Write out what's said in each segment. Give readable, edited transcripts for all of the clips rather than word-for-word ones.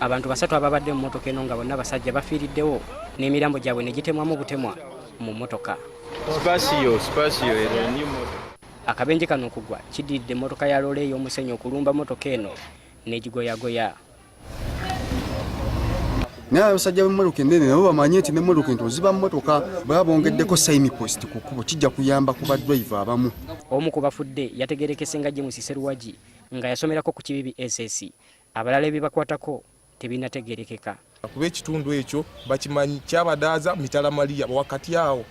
Abantu basatu ababadde mu mmotoka eno nga bonna basajja bafiiriddewo n'emirambo gyabwe ne gitemwamu obutemwa mu mmotoka. Spasio eno nnyo mmotoka. Akabenje kano okugwa kiddiridde emmotoka ya loole ey'omusenyu okulumba mmotoka eno n'egigoyagoya. Naye abasajja b'emmotoka ennene nabo bamanye nti n'emmotoka ento ziba mmotoka baba bongeddeko signpost ku kkubo kijja kuyamba ku badriver abamu. Omu ku bafudde yategeerekese nga James Serwagi nga yasomerako ku Kibibi SS. Abalala ebibakwatako tebinategeerekeka. Kuba ekitundu ekyo bakimanyi kyabadaaza mitala Maria wakati awo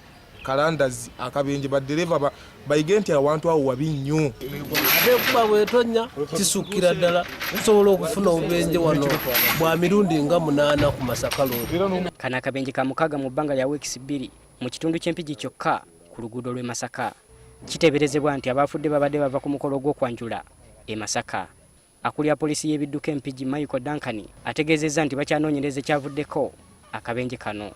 Kalandazi akabenje baddereva bayige nti awantu awo wabi nnyo. Ate kuba bwetonya kisukira ddala tusobola okufuna obubenje wano bwa mirundi nga 8 ku Masaka Road. Kana akabenje ka mukaaga mu bbanga lya weeks 2 mu kitundu ky'Empigi kyokka ku luguudo lw'e Masaka. Kiteeberezebwa nti abafudde babadde bava ku mukolo gw'okwanjula e Masaka. Akulira polisi y'ebidduka Empigi Michael Duncan ategeezezza nti bakyanoonyereza ekyavuddeko akabenje kano.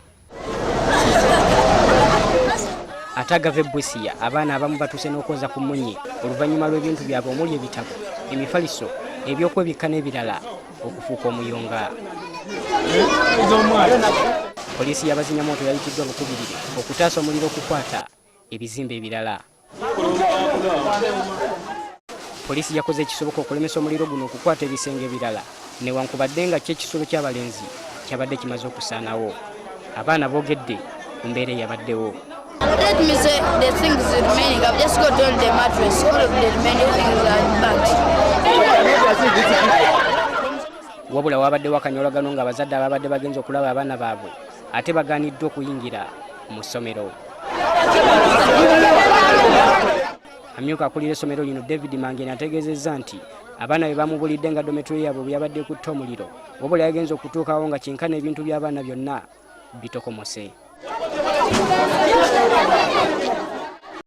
Atagave Busia abaana abamu batuuse n'okwoza ku munyi oluvannyuma lw'ebintu byabwe omuli ebitabo, emifaliso, ebyokwebikka n'ebirala okufuuka omuyonga. Polisi y'abazinyamooto yayitiddwa bukubirire okutaasa omuliro okukwata ebizimbe ebirala. Polisi yakoze ekisoboka okulemesa omuliro guno okukwata ebisenge ebirala newankubadde nga ky'ekisolo ky'abalenzi kyabadde kimaze okusaanawo. Abaana boogedde ku mbeera eyabaddewo. Let me say the things remaining. I've just got all the mattress. All of the remaining things are bags. Wabula wabadde wakanyolagano nga abazadde ababadde bagenze okulaba abaana baabwe ate bagaaniddwa okuyingira mu ssomero. Amyuka akulira essomero lino David Mangeni ategeezezza nti abaana be bamubulidde nga dometry yaabwe bwe yabadde kutta omuliro wabula yagenze okutuukawo nga kyenkana ebintu by'abaana byonna bitokomose.